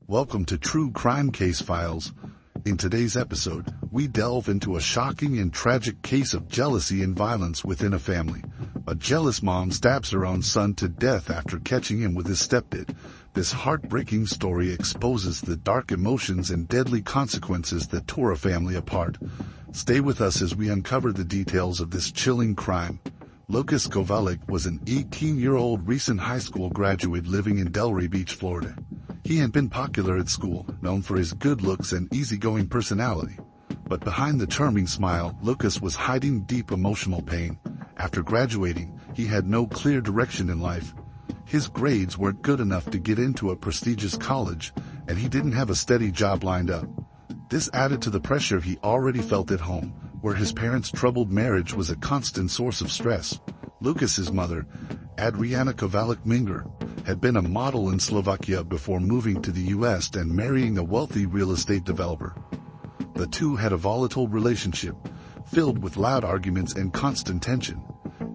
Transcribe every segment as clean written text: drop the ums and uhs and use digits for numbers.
Welcome to True Crime Case Files. In today's episode, we delve into a shocking and tragic case of jealousy and violence within a family. A jealous mom stabs her own son to death after catching him with his stepdad. This heartbreaking story exposes the dark emotions and deadly consequences that tore a family apart. Stay with us as we uncover the details of this chilling crime. Lucas Kovalik was an 18-year-old recent high school graduate living in Delray Beach, Florida. He had been popular at school, known for his good looks and easygoing personality. But behind the charming smile, Lucas was hiding deep emotional pain. After graduating, he had no clear direction in life. His grades weren't good enough to get into a prestigious college, and he didn't have a steady job lined up. This added to the pressure he already felt at home, where his parents' troubled marriage was a constant source of stress. Lucas's mother, Adriana Kovalik Minger, had been a model in Slovakia before moving to the U.S. and marrying a wealthy real estate developer. The two had a volatile relationship, filled with loud arguments and constant tension.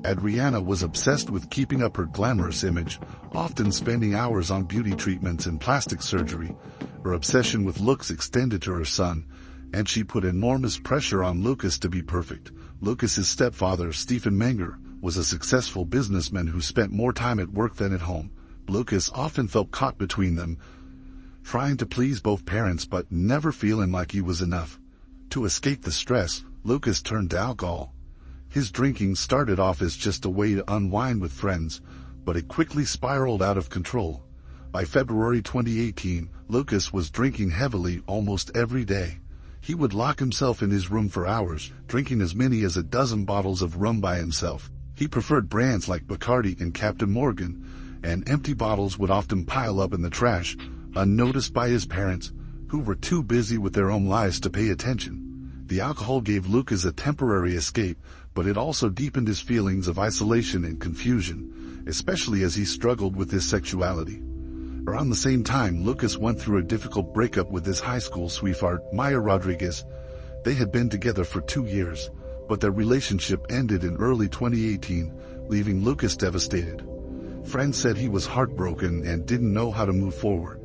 Adriana was obsessed with keeping up her glamorous image, often spending hours on beauty treatments and plastic surgery. Her obsession with looks extended to her son, and she put enormous pressure on Lucas to be perfect. Lucas's stepfather, Stephen Menger, was a successful businessman who spent more time at work than at home. Lucas often felt caught between them, trying to please both parents but never feeling like he was enough. To escape the stress, Lucas turned to alcohol. His drinking started off as just a way to unwind with friends, but it quickly spiraled out of control. By February 2018, Lucas was drinking heavily almost every day. He would lock himself in his room for hours, drinking as many as a dozen bottles of rum by himself. He preferred brands like Bacardi and Captain Morgan, and empty bottles would often pile up in the trash, unnoticed by his parents, who were too busy with their own lives to pay attention. The alcohol gave Lucas a temporary escape, but it also deepened his feelings of isolation and confusion, especially as he struggled with his sexuality. Around the same time, Lucas went through a difficult breakup with his high school sweetheart, Maya Rodriguez. They had been together for 2 years, but their relationship ended in early 2018, leaving Lucas devastated. Friends said he was heartbroken and didn't know how to move forward.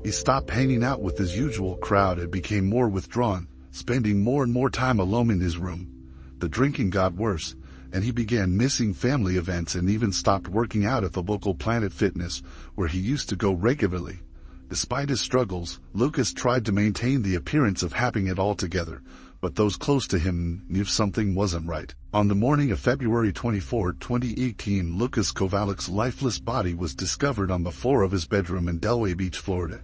He stopped hanging out with his usual crowd and became more withdrawn, spending more and more time alone in his room. The drinking got worse, and he began missing family events and even stopped working out at the local Planet Fitness, where he used to go regularly. Despite his struggles, Lucas tried to maintain the appearance of having it all together, but those close to him knew something wasn't right. On the morning of February 24, 2018, Lucas Kovalik's lifeless body was discovered on the floor of his bedroom in Delray Beach, Florida.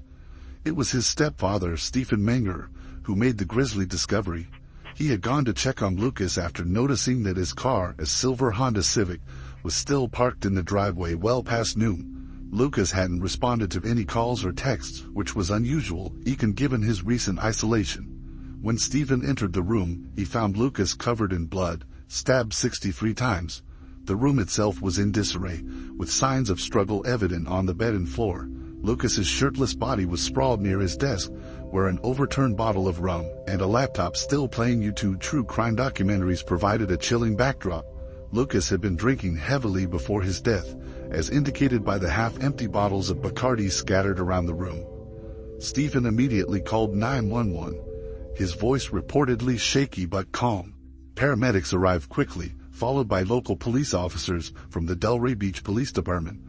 It was his stepfather, Stephen Menger, who made the grisly discovery. He had gone to check on Lucas after noticing that his car, a silver Honda Civic, was still parked in the driveway well past noon. Lucas hadn't responded to any calls or texts, which was unusual, even given his recent isolation. When Stephen entered the room, he found Lucas covered in blood, stabbed 63 times. The room itself was in disarray, with signs of struggle evident on the bed and floor. Lucas's shirtless body was sprawled near his desk, where an overturned bottle of rum and a laptop still playing YouTube true crime documentaries provided a chilling backdrop. Lucas had been drinking heavily before his death, as indicated by the half-empty bottles of Bacardi scattered around the room. Stephen immediately called 911. His voice reportedly shaky but calm. Paramedics arrived quickly, followed by local police officers from the Delray Beach Police Department.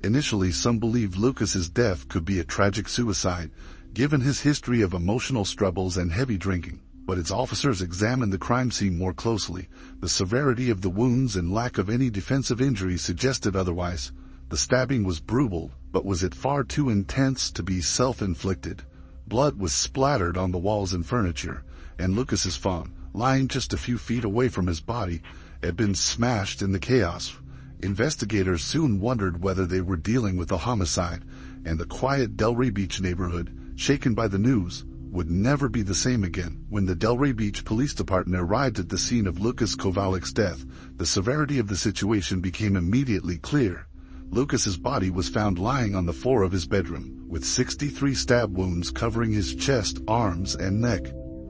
Initially, some believed Lucas's death could be a tragic suicide, given his history of emotional struggles and heavy drinking. But as officers examined the crime scene more closely, the severity of the wounds and lack of any defensive injuries suggested otherwise. The stabbing was brutal, but was it far too intense to be self-inflicted? Blood was splattered on the walls and furniture, and Lucas's phone, lying just a few feet away from his body, had been smashed in the chaos. Investigators soon wondered whether they were dealing with a homicide, and the quiet Delray Beach neighborhood, shaken by the news, would never be the same again. When the Delray Beach Police Department arrived at the scene of Lucas Kovalik's death, the severity of the situation became immediately clear. Lucas's body was found lying on the floor of his bedroom, with 63 stab wounds covering his chest, arms, and neck.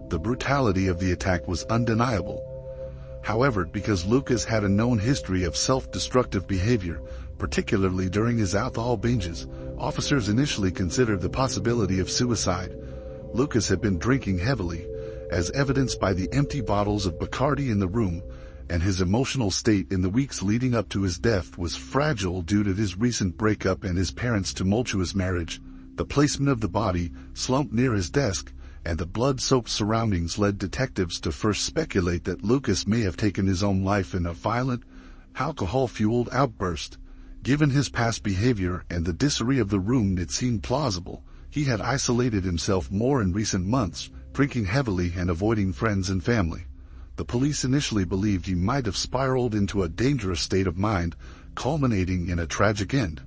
The brutality of the attack was undeniable. However, because Lucas had a known history of self-destructive behavior, particularly during his alcohol binges, Officers initially considered the possibility of suicide. Lucas had been drinking heavily, as evidenced by the empty bottles of Bacardi in the room, and his emotional state in the weeks leading up to his death was fragile due to his recent breakup and his parents' tumultuous marriage. The placement of the body, slumped near his desk, and the blood-soaked surroundings led detectives to first speculate that Lucas may have taken his own life in a violent, alcohol-fueled outburst. Given his past behavior and the disarray of the room, it seemed plausible. He had isolated himself more in recent months, drinking heavily and avoiding friends and family. The police initially believed he might have spiraled into a dangerous state of mind, culminating in a tragic end.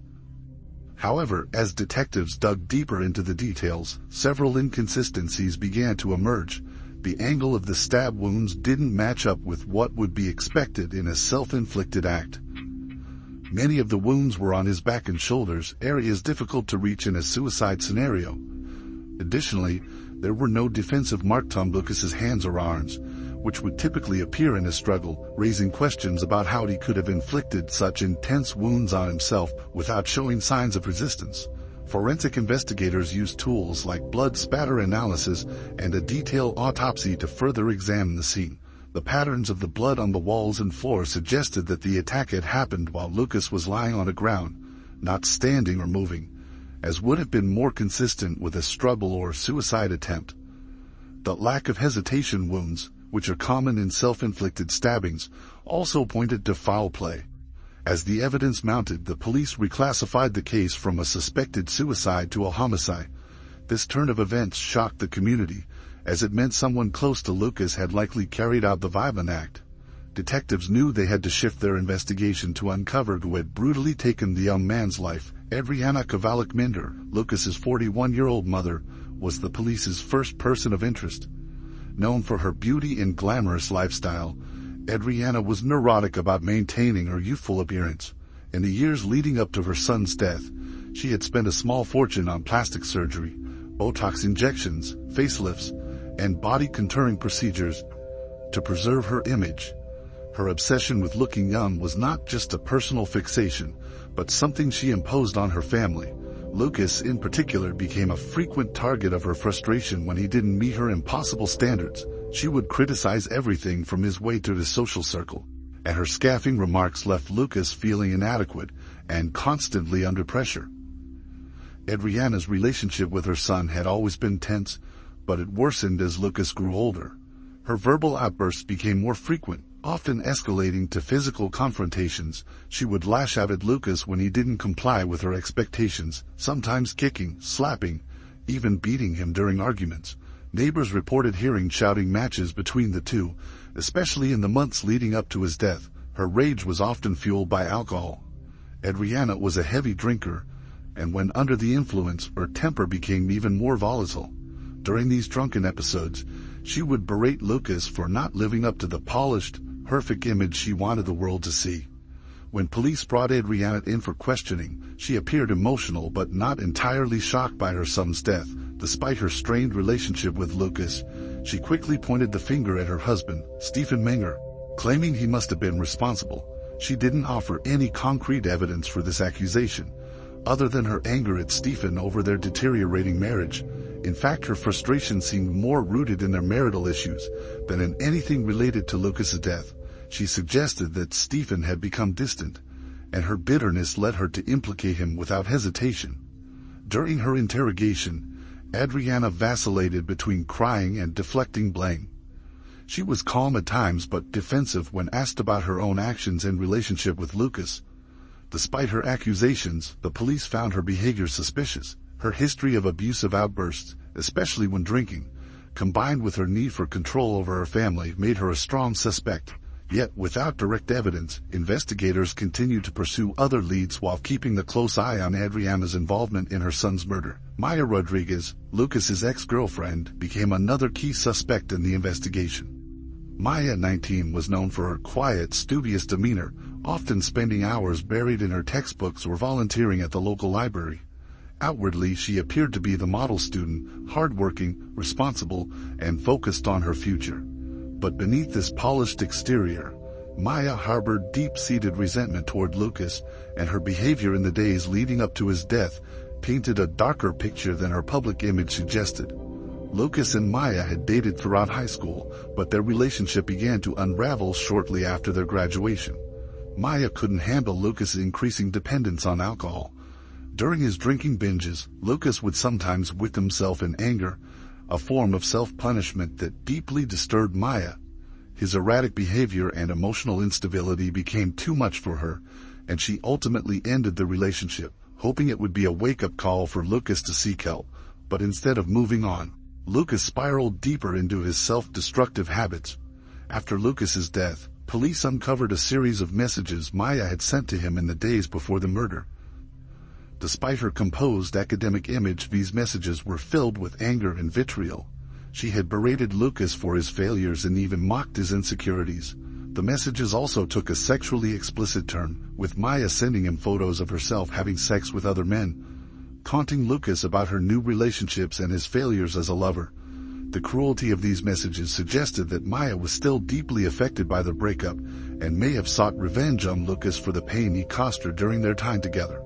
However, as detectives dug deeper into the details, several inconsistencies began to emerge. The angle of the stab wounds didn't match up with what would be expected in a self-inflicted act. Many of the wounds were on his back and shoulders, areas difficult to reach in a suicide scenario. Additionally, there were no defensive marks on Lucas's hands or arms, which would typically appear in a struggle, raising questions about how he could have inflicted such intense wounds on himself without showing signs of resistance. Forensic investigators used tools like blood spatter analysis and a detailed autopsy to further examine the scene. The patterns of the blood on the walls and floor suggested that the attack had happened while Lucas was lying on the ground, not standing or moving, as would have been more consistent with a struggle or suicide attempt. The lack of hesitation wounds, which are common in self-inflicted stabbings, also pointed to foul play. As the evidence mounted, the police reclassified the case from a suspected suicide to a homicide. This turn of events shocked the community, as it meant someone close to Lucas had likely carried out the violent act. Detectives knew they had to shift their investigation to uncover who had brutally taken the young man's life. Lucas Kovalik, Lucas's 41-year-old mother, was the police's first person of interest. Known for her beauty and glamorous lifestyle, Adriana was neurotic about maintaining her youthful appearance. In the years leading up to her son's death, she had spent a small fortune on plastic surgery, Botox injections, facelifts, and body contouring procedures to preserve her image. Her obsession with looking young was not just a personal fixation, but something she imposed on her family. Lucas, in particular, became a frequent target of her frustration when he didn't meet her impossible standards. She would criticize everything from his weight to his social circle, and her scathing remarks left Lucas feeling inadequate and constantly under pressure. Adriana's relationship with her son had always been tense, but it worsened as Lucas grew older. Her verbal outbursts became more frequent, often escalating to physical confrontations. She would lash out at Lucas when he didn't comply with her expectations, sometimes kicking, slapping, even beating him during arguments. Neighbors reported hearing shouting matches between the two, especially in the months leading up to his death. Her rage was often fueled by alcohol. Adriana was a heavy drinker, and when under the influence, her temper became even more volatile. During these drunken episodes, she would berate Lucas for not living up to the polished, perfect image she wanted the world to see. When police brought Adriana in for questioning, she appeared emotional but not entirely shocked by her son's death. Despite her strained relationship with Lucas, she quickly pointed the finger at her husband, Stephen Menger, claiming he must have been responsible. She didn't offer any concrete evidence for this accusation, other than her anger at Stephen over their deteriorating marriage. In fact, her frustration seemed more rooted in their marital issues than in anything related to Lucas's death. She suggested that Stephen had become distant, and her bitterness led her to implicate him without hesitation. During her interrogation, Adriana vacillated between crying and deflecting blame. She was calm at times but defensive when asked about her own actions and relationship with Lucas. Despite her accusations, the police found her behavior suspicious. Her history of abusive outbursts, especially when drinking, combined with her need for control over her family, made her a strong suspect. Yet, without direct evidence, investigators continued to pursue other leads while keeping a close eye on Adriana's involvement in her son's murder. Maya Rodriguez, Lucas's ex-girlfriend, became another key suspect in the investigation. Maya, 19, was known for her quiet, studious demeanor, often spending hours buried in her textbooks or volunteering at the local library. Outwardly, she appeared to be the model student, hardworking, responsible, and focused on her future. But beneath this polished exterior, Maya harbored deep-seated resentment toward Lucas, and her behavior in the days leading up to his death painted a darker picture than her public image suggested. Lucas and Maya had dated throughout high school, but their relationship began to unravel shortly after their graduation. Maya couldn't handle Lucas's increasing dependence on alcohol. During his drinking binges, Lucas would sometimes whip himself in anger, a form of self-punishment that deeply disturbed Maya. His erratic behavior and emotional instability became too much for her, and she ultimately ended the relationship, hoping it would be a wake-up call for Lucas to seek help. But instead of moving on, Lucas spiraled deeper into his self-destructive habits. After Lucas's death, police uncovered a series of messages Maya had sent to him in the days before the murder. Despite her composed academic image, these messages were filled with anger and vitriol. She had berated Lucas for his failures and even mocked his insecurities. The messages also took a sexually explicit turn, with Maya sending him photos of herself having sex with other men, taunting Lucas about her new relationships and his failures as a lover. The cruelty of these messages suggested that Maya was still deeply affected by the breakup and may have sought revenge on Lucas for the pain he caused her during their time together.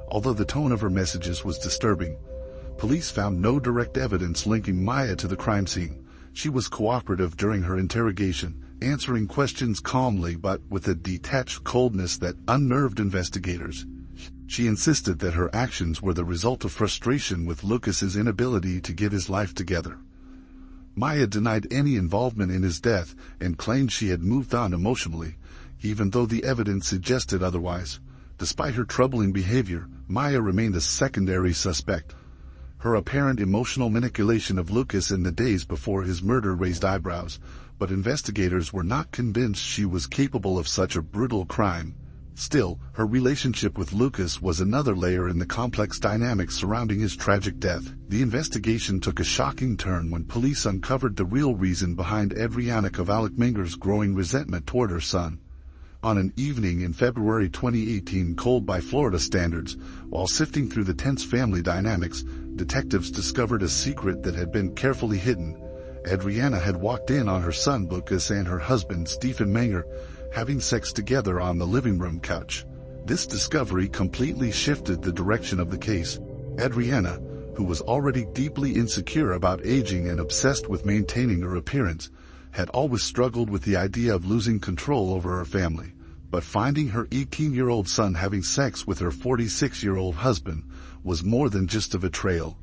Although the tone of her messages was disturbing, police found no direct evidence linking Maya to the crime scene. She was cooperative during her interrogation, answering questions calmly but with a detached coldness that unnerved investigators. She insisted that her actions were the result of frustration with Lucas's inability to get his life together. Maya denied any involvement in his death and claimed she had moved on emotionally, even though the evidence suggested otherwise. Despite her troubling behavior, Maya remained a secondary suspect. Her apparent emotional manipulation of Lucas in the days before his murder raised eyebrows, but investigators were not convinced she was capable of such a brutal crime. Still, her relationship with Lucas was another layer in the complex dynamics surrounding his tragic death. The investigation took a shocking turn when police uncovered the real reason behind Adriana Kovalik-Minger's growing resentment toward her son. On an evening in February 2018, cold by Florida standards, while sifting through the tense family dynamics, detectives discovered a secret that had been carefully hidden. Adriana had walked in on her son Lucas and her husband Stephen Minger having sex together on the living room couch. This discovery completely shifted the direction of the case. Adriana, who was already deeply insecure about aging and obsessed with maintaining her appearance, had always struggled with the idea of losing control over her family. But finding her 18-year-old son having sex with her 46-year-old husband was more than just a betrayal.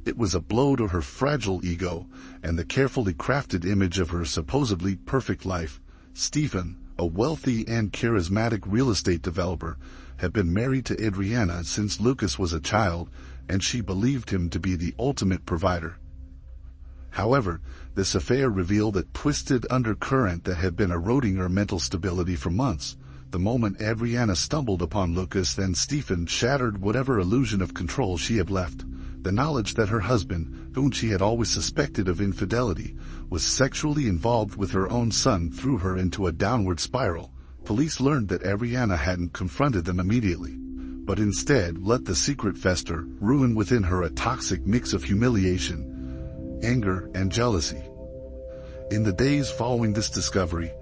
It was a blow to her fragile ego and the carefully crafted image of her supposedly perfect life. Stephen, a wealthy and charismatic real estate developer, had been married to Adriana since Lucas was a child, and she believed him to be the ultimate provider. However, this affair revealed a twisted undercurrent that had been eroding her mental stability for months. The moment Adriana stumbled upon Lucas, then Stephen shattered whatever illusion of control she had left. The knowledge that her husband, whom she had always suspected of infidelity, was sexually involved with her own son threw her into a downward spiral. Police learned that Adriana hadn't confronted them immediately, but instead let the secret fester, ruin within her a toxic mix of humiliation, anger, and jealousy. In the days following this discovery,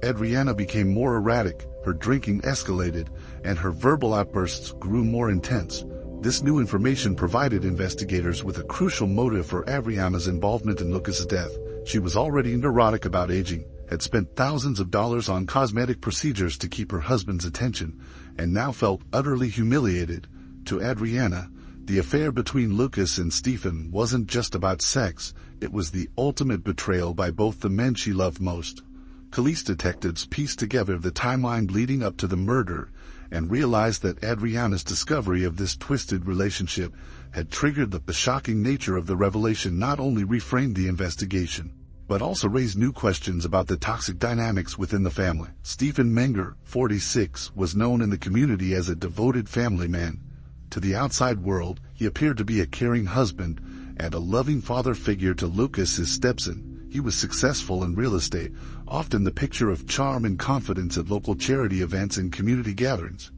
Adriana became more erratic, her drinking escalated, and her verbal outbursts grew more intense. This new information provided investigators with a crucial motive for Adriana's involvement in Lucas's death. She was already neurotic about aging, had spent thousands of dollars on cosmetic procedures to keep her husband's attention, and now felt utterly humiliated. To Adriana, the affair between Lucas and Stephen wasn't just about sex, it was the ultimate betrayal by both the men she loved most. Police detectives pieced together the timeline leading up to the murder and realized that Adriana's discovery of this twisted relationship had triggered the shocking nature of the revelation. Not only reframed the investigation, but also raised new questions about the toxic dynamics within the family. Stephen Minger, 46, was known in the community as a devoted family man. To the outside world, he appeared to be a caring husband and a loving father figure to Lucas, his stepson. He was successful in real estate, often the picture of charm and confidence at local charity events and community gatherings.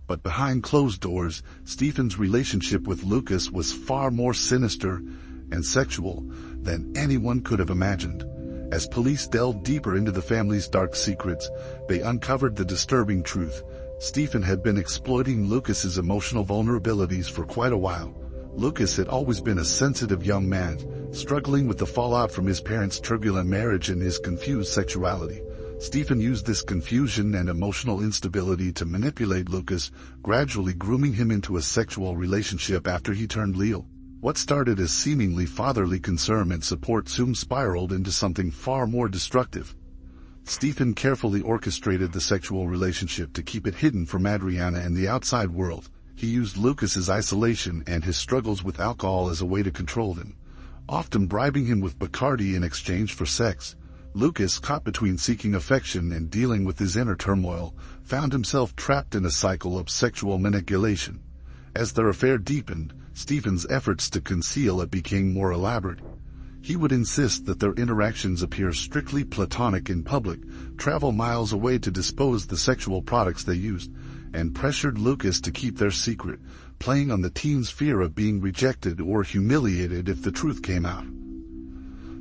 But behind closed doors, Stephen's relationship with Lucas was far more sinister and sexual than anyone could have imagined. As police delved deeper into the family's dark secrets, they uncovered the disturbing truth. Stephen had been exploiting Lucas's emotional vulnerabilities for quite a while. Lucas had always been a sensitive young man, struggling with the fallout from his parents' turbulent marriage and his confused sexuality. Stephen used this confusion and emotional instability to manipulate Lucas, gradually grooming him into a sexual relationship after he turned legal. What started as seemingly fatherly concern and support soon spiraled into something far more destructive. Stephen carefully orchestrated the sexual relationship to keep it hidden from Adriana and the outside world. He used Lucas's isolation and his struggles with alcohol as a way to control him, often bribing him with Bacardi in exchange for sex. Lucas, caught between seeking affection and dealing with his inner turmoil, found himself trapped in a cycle of sexual manipulation. As their affair deepened, Stephen's efforts to conceal it became more elaborate. He would insist that their interactions appear strictly platonic in public, travel miles away to dispose the sexual products they used, and pressured Lucas to keep their secret, playing on the teen's fear of being rejected or humiliated if the truth came out.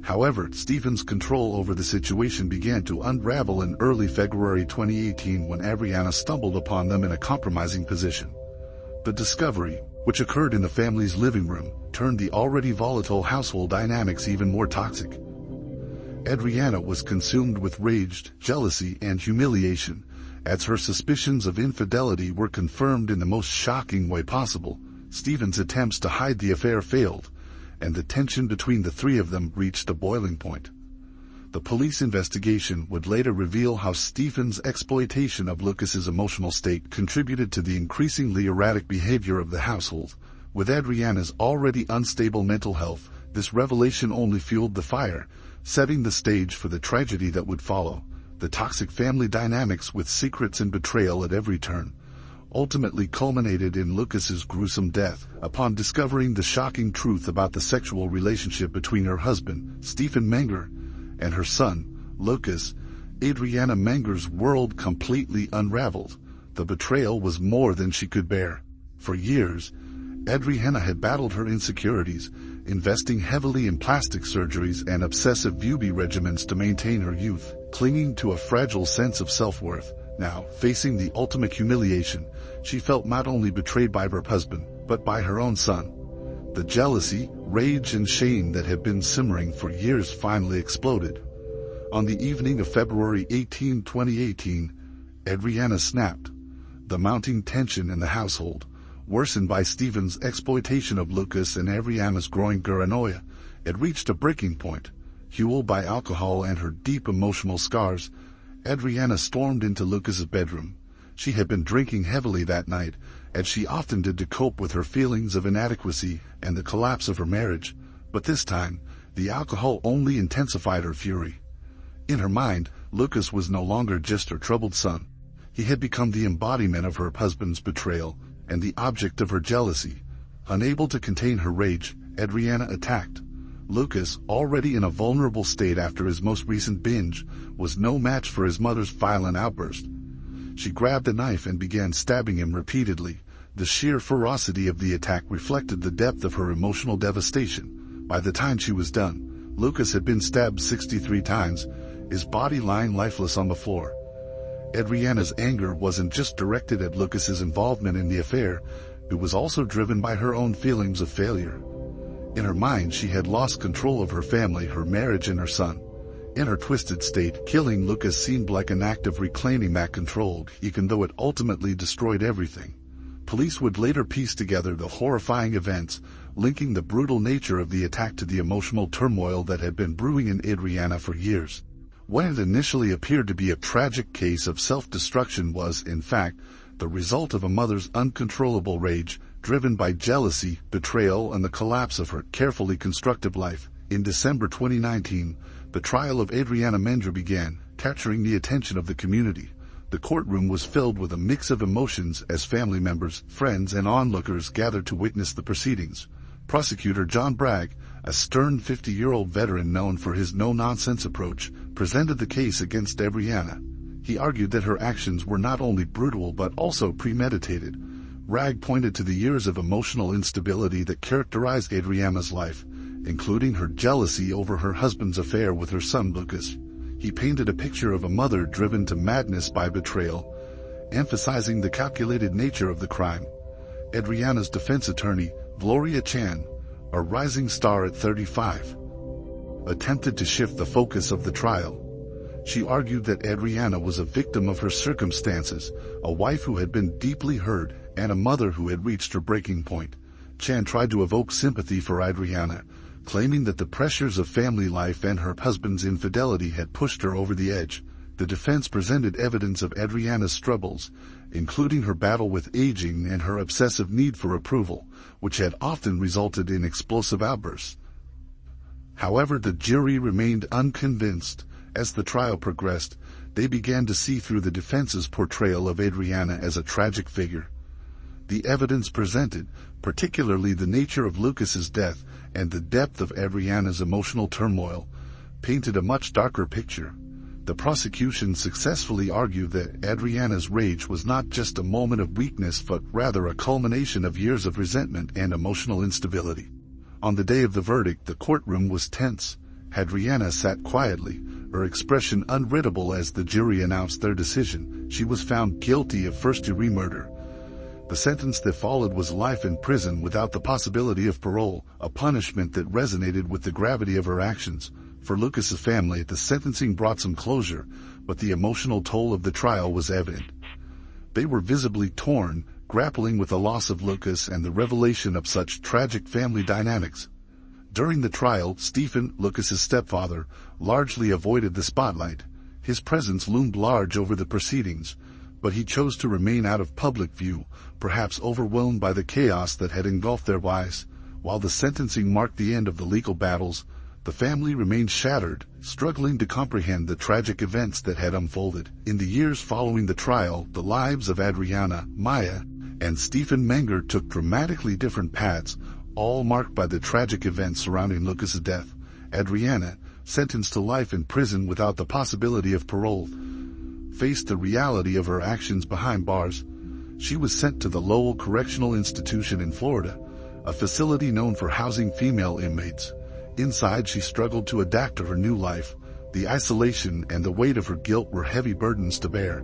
However, Stephen's control over the situation began to unravel in early February 2018 when Adriana stumbled upon them in a compromising position. The discovery, which occurred in the family's living room, turned the already volatile household dynamics even more toxic. Adriana was consumed with rage, jealousy, and humiliation, as her suspicions of infidelity were confirmed in the most shocking way possible. Stephen's attempts to hide the affair failed, and the tension between the three of them reached a boiling point. The police investigation would later reveal how Stephen's exploitation of Lucas's emotional state contributed to the increasingly erratic behavior of the household. With Adriana's already unstable mental health, this revelation only fueled the fire, setting the stage for the tragedy that would follow. The toxic family dynamics with secrets and betrayal at every turn ultimately culminated in Lucas's gruesome death. Upon discovering the shocking truth about the sexual relationship between her husband, Stephen Menger, and her son, Lucas, Adriana Menger's world completely unraveled. The betrayal was more than she could bear. For years, Adriana had battled her insecurities, investing heavily in plastic surgeries and obsessive beauty regimens to maintain her youth, clinging to a fragile sense of self-worth. Now, facing the ultimate humiliation, she felt not only betrayed by her husband, but by her own son. The jealousy, rage, and shame that had been simmering for years finally exploded. On the evening of February 18, 2018, Adriana snapped. The mounting tension in the household, worsened by Stephen's exploitation of Lucas and Adriana's growing paranoia, had reached a breaking point. Fueled by alcohol and her deep emotional scars, Adriana stormed into Lucas's bedroom. She had been drinking heavily that night, as she often did, to cope with her feelings of inadequacy and the collapse of her marriage. But this time, the alcohol only intensified her fury. In her mind, Lucas was no longer just her troubled son. He had become the embodiment of her husband's betrayal and the object of her jealousy. Unable to contain her rage, Adriana attacked. Lucas, already in a vulnerable state after his most recent binge, was no match for his mother's violent outburst. She grabbed a knife and began stabbing him repeatedly. The sheer ferocity of the attack reflected the depth of her emotional devastation. By the time she was done, Lucas had been stabbed 63 times, his body lying lifeless on the floor. Adriana's anger wasn't just directed at Lucas's involvement in the affair, it was also driven by her own feelings of failure. In her mind, she had lost control of her family, her marriage, and her son. In her twisted state, killing Lucas seemed like an act of reclaiming that control, even though it ultimately destroyed everything. Police would later piece together the horrifying events, linking the brutal nature of the attack to the emotional turmoil that had been brewing in Adriana for years. What had initially appeared to be a tragic case of self-destruction was, in fact, the result of a mother's uncontrollable rage, driven by jealousy, betrayal, and the collapse of her carefully constructed life. In December 2019, the trial of Adriana Menger began, capturing the attention of the community. The courtroom was filled with a mix of emotions as family members, friends, and onlookers gathered to witness the proceedings. Prosecutor John Bragg, a stern 50-year-old veteran known for his no-nonsense approach, presented the case against Adriana. He argued that her actions were not only brutal but also premeditated. Bragg pointed to the years of emotional instability that characterized Adriana's life, including her jealousy over her husband's affair with her son Lucas. He painted a picture of a mother driven to madness by betrayal, emphasizing the calculated nature of the crime. Adriana's defense attorney, Gloria Chan, a rising star at 35, attempted to shift the focus of the trial. She argued that Adriana was a victim of her circumstances, a wife who had been deeply hurt, and a mother who had reached her breaking point. Chan tried to evoke sympathy for Adriana, claiming that the pressures of family life and her husband's infidelity had pushed her over the edge. The defense presented evidence of Adriana's struggles, including her battle with aging and her obsessive need for approval, which had often resulted in explosive outbursts. However, the jury remained unconvinced. As the trial progressed, they began to see through the defense's portrayal of Adriana as a tragic figure. The evidence presented, particularly the nature of Lucas's death and the depth of Adriana's emotional turmoil, painted a much darker picture. The prosecution successfully argued that Adriana's rage was not just a moment of weakness but rather a culmination of years of resentment and emotional instability. On the day of the verdict, the courtroom was tense. Adriana sat quietly, her expression unreadable as the jury announced their decision. She was found guilty of first-degree murder. The sentence that followed was life in prison without the possibility of parole, a punishment that resonated with the gravity of her actions. For Lucas's family, the sentencing brought some closure, but the emotional toll of the trial was evident. They were visibly torn, grappling with the loss of Lucas and the revelation of such tragic family dynamics. During the trial, Stephen, Lucas's stepfather, largely avoided the spotlight. His presence loomed large over the proceedings, but he chose to remain out of public view, perhaps overwhelmed by the chaos that had engulfed their lives. While the sentencing marked the end of the legal battles, the family remained shattered, struggling to comprehend the tragic events that had unfolded. In the years following the trial, the lives of Adriana, Maya, and Stephen Menger took dramatically different paths, all marked by the tragic events surrounding Lucas's death. Adriana, sentenced to life in prison without the possibility of parole, faced the reality of her actions behind bars. She was sent to the Lowell Correctional Institution in Florida, a facility known for housing female inmates. Inside, she struggled to adapt to her new life. The isolation and the weight of her guilt were heavy burdens to bear.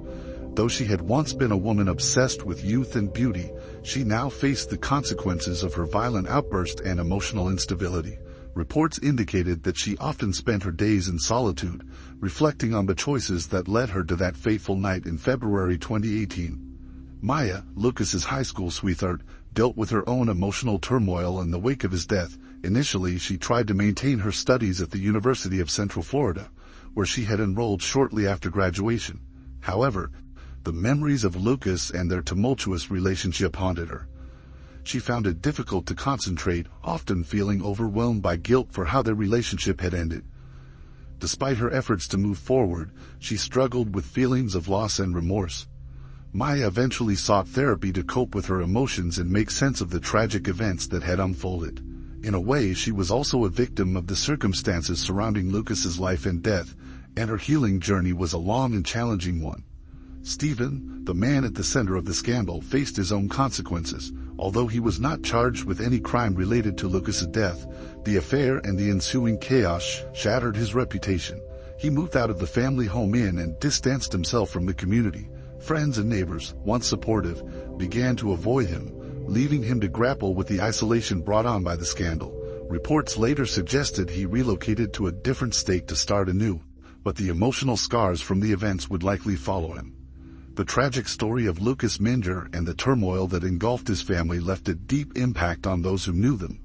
Though she had once been a woman obsessed with youth and beauty, she now faced the consequences of her violent outburst and emotional instability. Reports indicated that she often spent her days in solitude, reflecting on the choices that led her to that fateful night in February 2018. Maya, Lucas's high school sweetheart, dealt with her own emotional turmoil in the wake of his death. Initially, she tried to maintain her studies at the University of Central Florida, where she had enrolled shortly after graduation. However, the memories of Lucas and their tumultuous relationship haunted her. She found it difficult to concentrate, often feeling overwhelmed by guilt for how their relationship had ended. Despite her efforts to move forward, she struggled with feelings of loss and remorse. Maya eventually sought therapy to cope with her emotions and make sense of the tragic events that had unfolded. In a way, she was also a victim of the circumstances surrounding Lucas's life and death, and her healing journey was a long and challenging one. Stephen, the man at the center of the scandal, faced his own consequences. Although he was not charged with any crime related to Lucas's death, the affair and the ensuing chaos shattered his reputation. He moved out of the family home and distanced himself from the community. Friends and neighbors, once supportive, began to avoid him, leaving him to grapple with the isolation brought on by the scandal. Reports later suggested he relocated to a different state to start anew, but the emotional scars from the events would likely follow him. The tragic story of Lucas Menger and the turmoil that engulfed his family left a deep impact on those who knew them.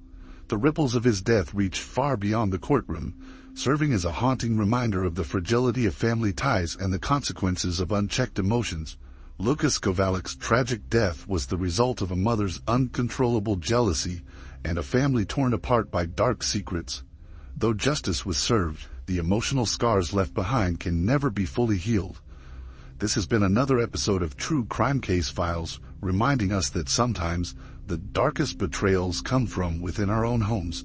The ripples of his death reached far beyond the courtroom, serving as a haunting reminder of the fragility of family ties and the consequences of unchecked emotions. Lucas Kovalik's tragic death was the result of a mother's uncontrollable jealousy and a family torn apart by dark secrets. Though justice was served, the emotional scars left behind can never be fully healed. This has been another episode of True Crime Case Files, reminding us that sometimes the darkest betrayals come from within our own homes.